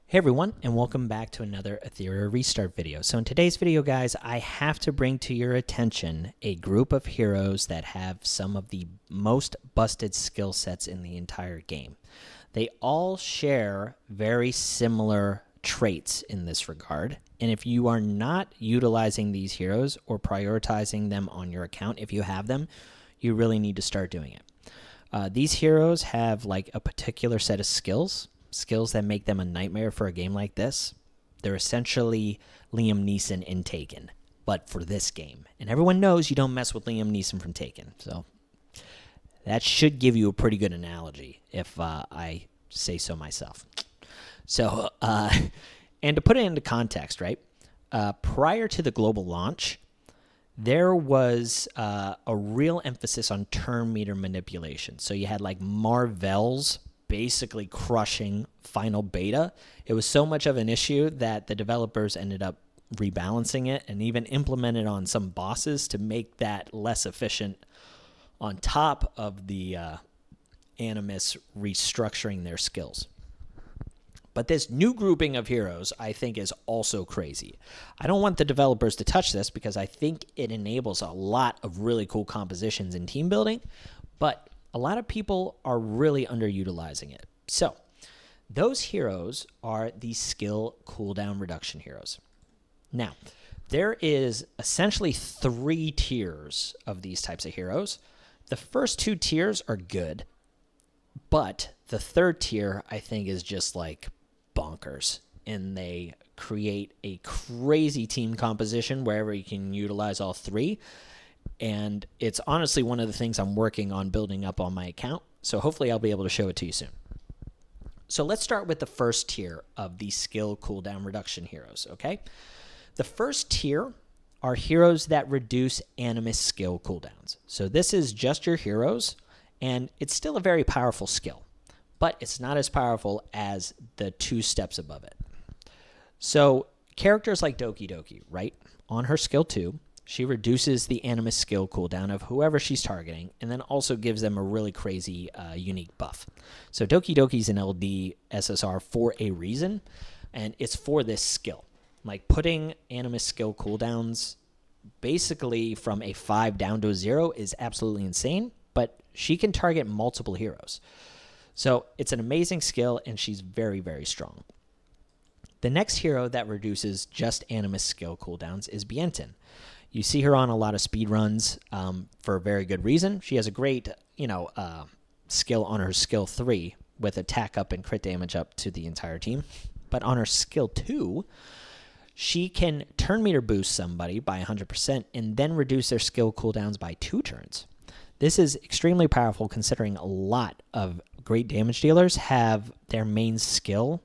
Hey everyone, and welcome back to another Etheria Restart video. So in today's video, guys, I have to bring to your attention a group of heroes that have some of the most busted skill sets in the entire game. They all share very similar traits in this regard, and if you are not utilizing these heroes or prioritizing them on your account, if you have them, you really need to start doing it. These heroes have like a particular set of skills that make them a nightmare for a game like this. They're essentially Liam Neeson in Taken, but for this game. And everyone knows you don't mess with Liam Neeson from Taken, so that should give you a pretty good analogy if I say so myself. So, and to put it into context, right? Prior to the global launch, there was a real emphasis on turn meter manipulation. So you had like Marvell's basically crushing final beta. It was so much of an issue that the developers ended up rebalancing it and even implemented on some bosses to make that less efficient, on top of the Animus restructuring their skills. But this new grouping of heroes, I think, is also crazy. I don't want the developers to touch this because I think it enables a lot of really cool compositions in team building, but a lot of people are really underutilizing it. So those heroes are the skill cooldown reduction heroes. Now, there is essentially 3 tiers of these types of heroes. The first 2 tiers are good, but the 3rd tier, I think, is just like bonkers. And they create a crazy team composition wherever you can utilize all 3. And it's honestly one of the things I'm working on building up on my account. So hopefully I'll be able to show it to you soon. So let's start with the first tier of the skill cooldown reduction heroes, okay? The first tier are heroes that reduce Animus skill cooldowns. So this is just your heroes, and it's still a very powerful skill, but it's not as powerful as the 2 steps above it. So characters like Doki Doki, right? On her skill 2, she reduces the Animus skill cooldown of whoever she's targeting, and then also gives them a really crazy unique buff. So Doki Doki's an LD SSR for a reason, and it's for this skill. Like putting Animus skill cooldowns basically from a 5 down to a 0 is absolutely insane, but she can target multiple heroes. So it's an amazing skill, and she's very, very strong. The next hero that reduces just Animus skill cooldowns is Bientin. You see her on a lot of speed runs for a very good reason. She has a great, skill on her skill 3 with attack up and crit damage up to the entire team. But on her skill 2, she can turn meter boost somebody by 100% and then reduce their skill cooldowns by 2 turns. This is extremely powerful considering a lot of great damage dealers have their main skill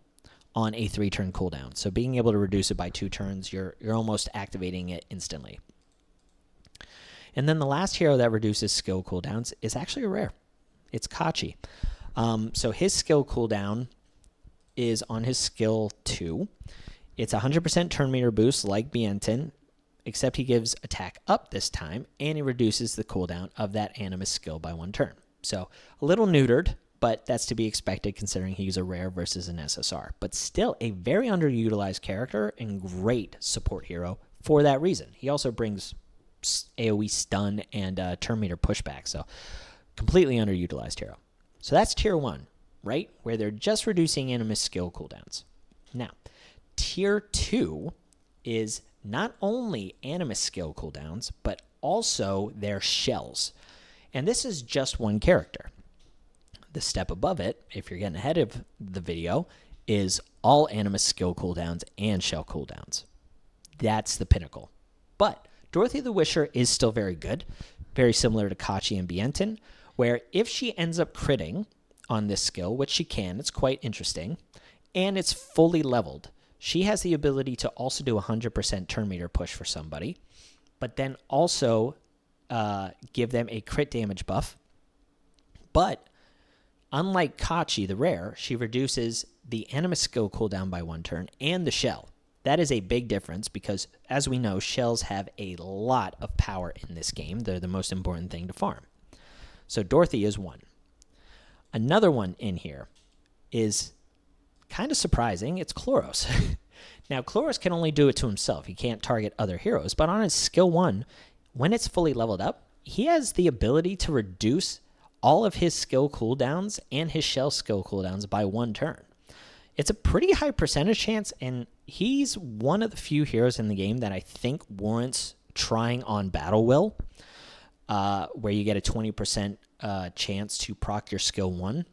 on a 3-turn cooldown. So being able to reduce it by 2 turns, you're almost activating it instantly. And then the last hero that reduces skill cooldowns is actually a rare. It's Kachi. So his skill cooldown is on his skill 2. It's 100% turn meter boost like Bientin, except he gives attack up this time, and he reduces the cooldown of that Animus skill by 1 turn. So a little neutered, but that's to be expected considering he's a rare versus an SSR. But still a very underutilized character and great support hero for that reason. He also brings AoE stun and turn meter pushback, so completely underutilized hero. So that's tier 1, right? Where they're just reducing Animus skill cooldowns. Now, tier 2 is not only Animus skill cooldowns, but also their shells. And this is just one character. The step above it, if you're getting ahead of the video, is all Animus skill cooldowns and shell cooldowns. That's the pinnacle. But Dorothy the Wisher is still very good, very similar to Kachi and Bientin, where if she ends up critting on this skill, which she can, it's quite interesting, and it's fully leveled, she has the ability to also do 100% turn meter push for somebody, but then also give them a crit damage buff. But unlike Kachi, the rare, she reduces the Animus skill cooldown by 1 turn and the shell. That is a big difference because, as we know, shells have a lot of power in this game. They're the most important thing to farm. So Dorothy is one. Another one in here is kind of surprising, it's Chloros. Now, Chloros can only do it to himself. He can't target other heroes. But on his skill 1, when it's fully leveled up, he has the ability to reduce all of his skill cooldowns and his shell skill cooldowns by 1 turn. It's a pretty high percentage chance, and he's one of the few heroes in the game that I think warrants trying on Battle Will, where you get a 20% chance to proc your skill 1,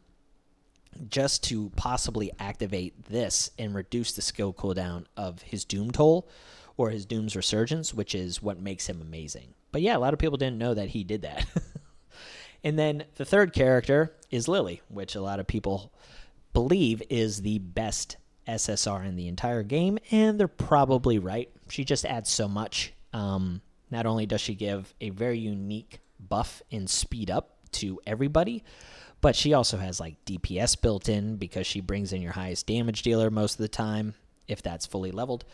just to possibly activate this and reduce the skill cooldown of his Doom Toll or his Doom's Resurgence, which is what makes him amazing. But yeah, a lot of people didn't know that he did that. And then the third character is Lily, which a lot of people believe is the best SSR in the entire game, and they're probably right. She just adds so much. Not only does she give a very unique buff in speed up to everybody, but she also has like DPS built in because she brings in your highest damage dealer most of the time, if that's fully leveled.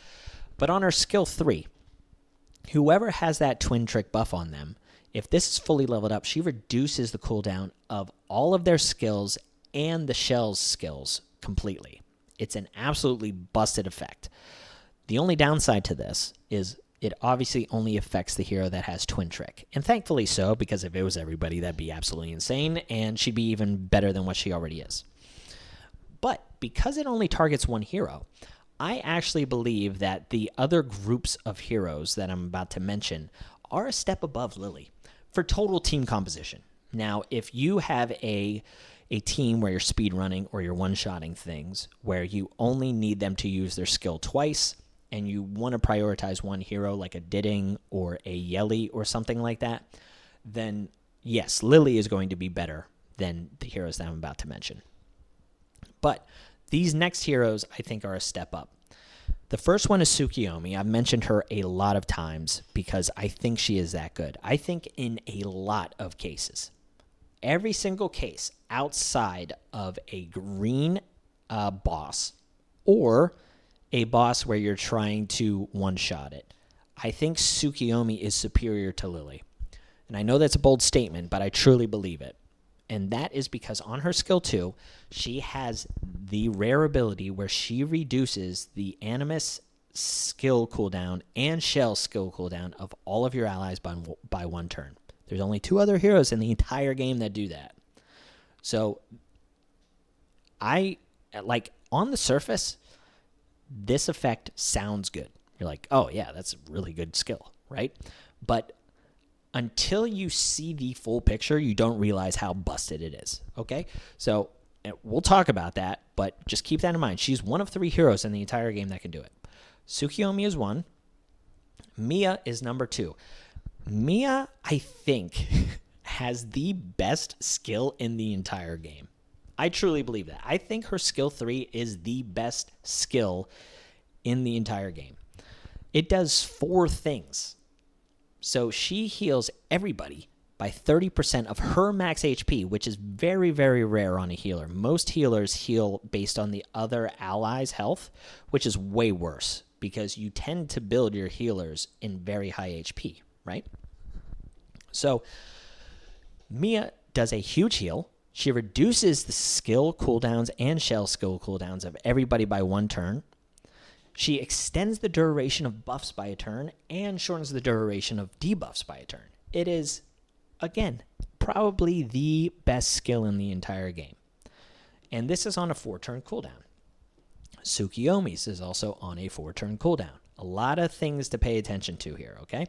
But on her skill 3, whoever has that twin trick buff on them, if this is fully leveled up, she reduces the cooldown of all of their skills and the shell's skills completely. It's an absolutely busted effect. The only downside to this is it obviously only affects the hero that has Twin Trick. And thankfully so, because if it was everybody, that'd be absolutely insane, and she'd be even better than what she already is. But because it only targets one hero, I actually believe that the other groups of heroes that I'm about to mention are a step above Lily for total team composition. Now, if you have a team where you're speed running or you're one-shotting things, where you only need them to use their skill twice, and you want to prioritize one hero like a Didding or a Yelly or something like that, then yes, Lily is going to be better than the heroes that I'm about to mention. But these next heroes, I think, are a step up. The first one is Tsukiyomi. I've mentioned her a lot of times because I think she is that good. I think in a lot of cases, every single case outside of a green boss or a boss where you're trying to one-shot it, I think Tsukiyomi is superior to Lily. And I know that's a bold statement, but I truly believe it. And that is because on her skill 2, she has the rare ability where she reduces the Animus skill cooldown and Shell skill cooldown of all of your allies by 1 turn. There's only 2 other heroes in the entire game that do that. So, on the surface, this effect sounds good. You're like, oh yeah, that's a really good skill, right? But until you see the full picture, you don't realize how busted it is, okay? So we'll talk about that, but just keep that in mind. She's one of 3 heroes in the entire game that can do it. Tsukiyomi is 1. Mia is number 2. Mia, I think, has the best skill in the entire game. I truly believe that. I think her skill 3 is the best skill in the entire game. It does 4 things. So she heals everybody by 30% of her max HP, which is very, very rare on a healer. Most healers heal based on the other allies' health, which is way worse because you tend to build your healers in very high HP, right? So Mia does a huge heal. She reduces the skill cooldowns and shell skill cooldowns of everybody by 1 turn. She extends the duration of buffs by a turn and shortens the duration of debuffs by a turn. It is, again, probably the best skill in the entire game. And this is on a 4-turn cooldown. Tsukiyomi's is also on a 4-turn cooldown. A lot of things to pay attention to here, okay?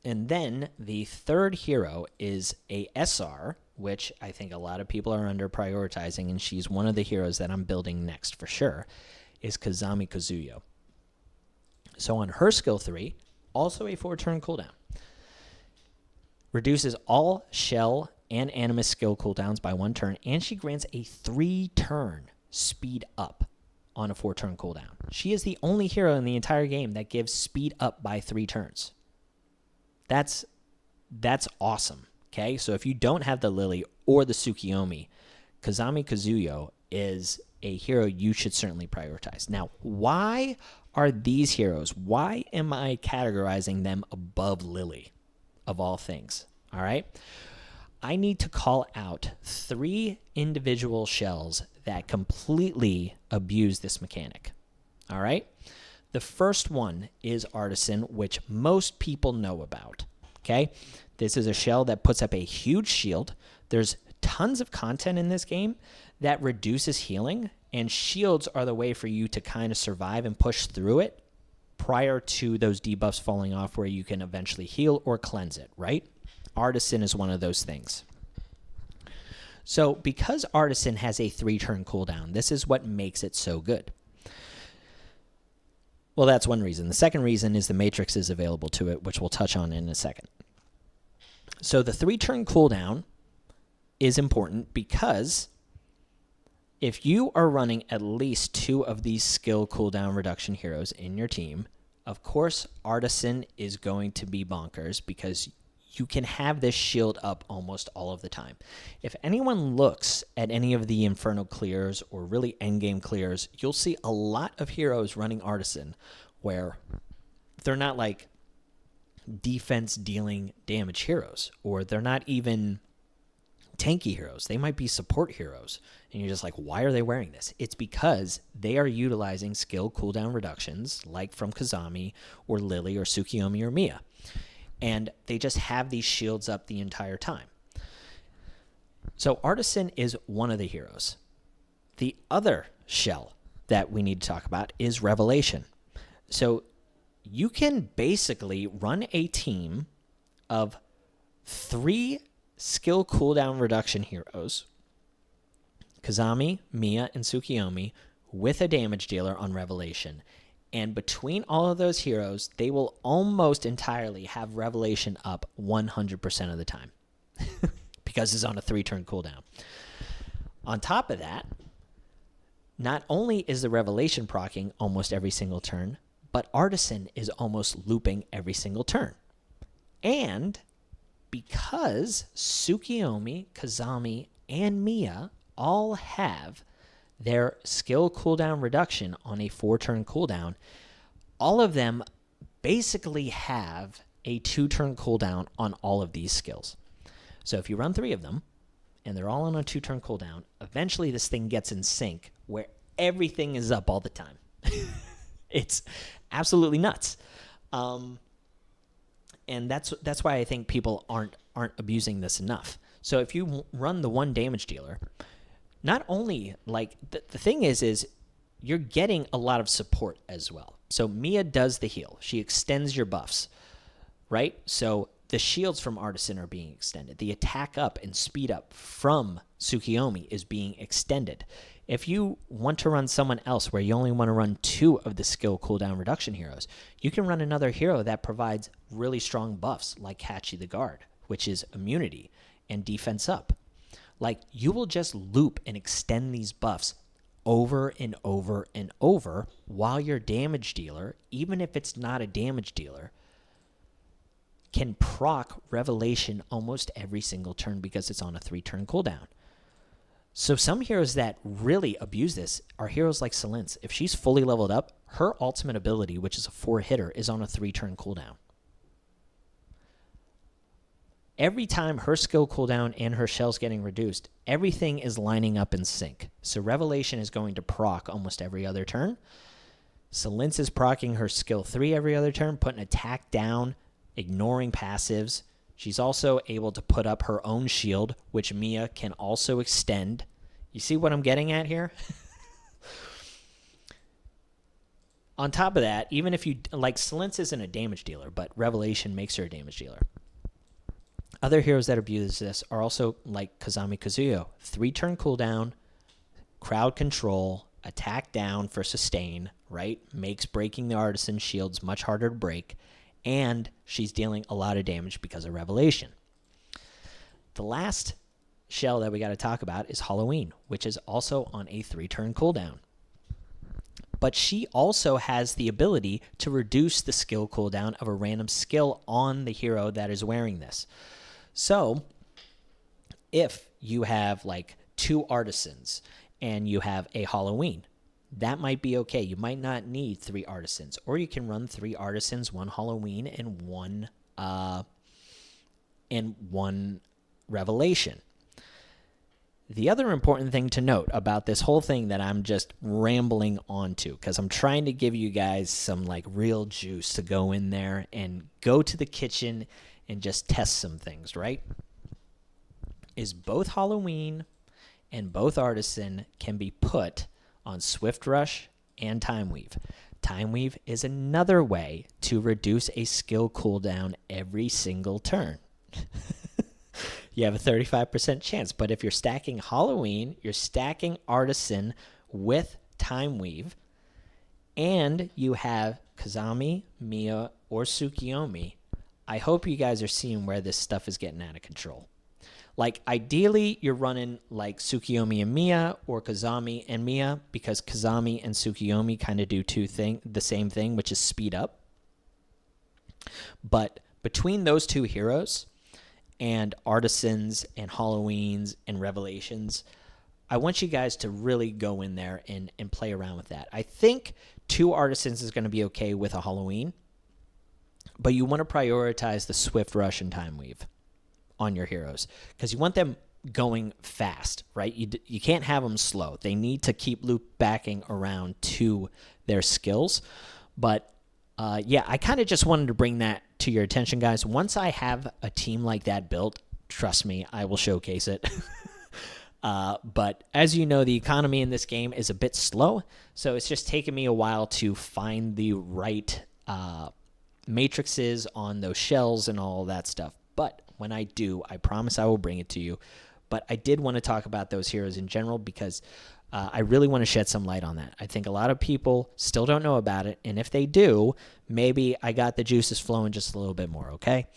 And then the third hero is a SR, which I think a lot of people are under prioritizing, and she's one of the heroes that I'm building next for sure, is Kazami Kazuyo. So on her skill 3, also a 4-turn cooldown. Reduces all shell and animus skill cooldowns by 1 turn, and she grants a 3-turn speed up on a 4-turn cooldown. She is the only hero in the entire game that gives speed up by 3 turns. That's awesome. Okay, so if you don't have the Lily or the Tsukiyomi, Kazami Kazuyo is a hero you should certainly prioritize. Now, why are these heroes? Why am I categorizing them above Lily, of all things? All right, I need to call out 3 individual shells that completely abuse this mechanic. All right? The first one is Artisan, which most people know about. Okay? This is a shell that puts up a huge shield. There's tons of content in this game that reduces healing, and shields are the way for you to kind of survive and push through it prior to those debuffs falling off where you can eventually heal or cleanse it, right? Artisan is one of those things. So because Artisan has a 3-turn cooldown, this is what makes it so good. Well, that's one reason. The second reason is the Matrix is available to it, which we'll touch on in a second. So the 3-turn cooldown is important because if you are running at least 2 of these skill cooldown reduction heroes in your team, of course, Artisan is going to be bonkers because you can have this shield up almost all of the time. If anyone looks at any of the Inferno clears or really endgame clears, you'll see a lot of heroes running Artisan where they're not like defense dealing damage heroes, or they're not even tanky heroes. They might be support heroes. And you're just like, why are they wearing this? It's because they are utilizing skill cooldown reductions like from Kazami or Lily or Tsukiyomi or Mia. And they just have these shields up the entire time. So Artisan is one of the heroes. The other shell that we need to talk about is Revelation. So you can basically run a team of 3 skill cooldown reduction heroes, Kazami, Mia, and Tsukiyomi, with a damage dealer on Revelation. And between all of those heroes, they will almost entirely have Revelation up 100% of the time because it's on a 3-turn cooldown. On top of that, not only is the Revelation proccing almost every single turn, but Artisan is almost looping every single turn. And because Tsukiyomi, Kazami, and Mia all have their skill cooldown reduction on a 4-turn cooldown, all of them basically have a 2-turn cooldown on all of these skills. So if you run 3 of them, and they're all on a 2-turn cooldown, eventually this thing gets in sync where everything is up all the time. It's absolutely nuts. And that's why I think people aren't abusing this enough. So if you run the 1 damage dealer, not only, like, the thing is you're getting a lot of support as well. So Mia does the heal. She extends your buffs, right? So the shields from Artisan are being extended. The attack up and speed up from Tsukiyomi is being extended. If you want to run someone else where you only want to run 2 of the skill cooldown reduction heroes, you can run another hero that provides really strong buffs like Hachi the Guard, which is immunity and defense up. Like, you will just loop and extend these buffs over and over and over while your damage dealer, even if it's not a damage dealer, can proc Revelation almost every single turn because it's on a 3-turn cooldown. So some heroes that really abuse this are heroes like Selence. If she's fully leveled up, her ultimate ability, which is a 4-hitter, is on a 3-turn cooldown. Every time her skill cooldown and her shell's getting reduced, everything is lining up in sync. So Revelation is going to proc almost every other turn. Selence is proccing her skill 3 every other turn, putting attack down, ignoring passives. She's also able to put up her own shield, which Mia can also extend. You see what I'm getting at here? On top of that, even if you, like, Selence isn't a damage dealer, but Revelation makes her a damage dealer. Other heroes that abuse this are also like Kazami Kazuyo. 3-turn cooldown, crowd control, attack down for sustain, right? Makes breaking the Artisan shields much harder to break. And she's dealing a lot of damage because of Revelation. The last shell that we got to talk about is Halloween, which is also on a 3-turn cooldown. But she also has the ability to reduce the skill cooldown of a random skill on the hero that is wearing this. So if you have like 2 Artisans and you have a Halloween, that might be okay. You might not need 3 Artisans, or you can run 3 Artisans, 1 Halloween, and one Revelation. The other important thing to note about this whole thing that I'm just rambling onto, because I'm trying to give you guys some like real juice to go in there and go to the kitchen and just test some things, right? Is both Halloween and both Artisan can be put on Swift Rush and Time Weave. Time Weave is another way to reduce a skill cooldown every single turn. You have a 35% chance, but if you're stacking Halloween, you're stacking Artisan with Time Weave, and you have Kazami, Mia, or Tsukiyomi, I hope you guys are seeing where this stuff is getting out of control. Like, ideally, you're running like Tsukiyomi and Mia or Kazami and Mia, because Kazami and Tsukiyomi kind of do the same thing, which is speed up. But between those two heroes and Artisans and Halloweens and Revelations, I want you guys to really go in there and play around with that. I think 2 Artisans is going to be okay with a Halloween, but you want to prioritize the Swift Rush and Time Weave on your heroes, because you want them going fast, right? You can't have them slow. They need to keep loop backing around to their skills. But yeah, I kind of just wanted to bring that to your attention, guys. Once I have a team like that built, trust me, I will showcase it. But as you know, the economy in this game is a bit slow, so it's just taken me a while to find the right matrices on those shells and all that stuff. But when I do, I promise I will bring it to you. But I did want to talk about those heroes in general, because I really want to shed some light on that. I think a lot of people still don't know about it, and if they do, maybe I got the juices flowing just a little bit more, okay?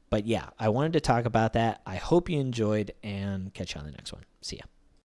But yeah, I wanted to talk about that. I hope you enjoyed, and catch you on the next one. See ya.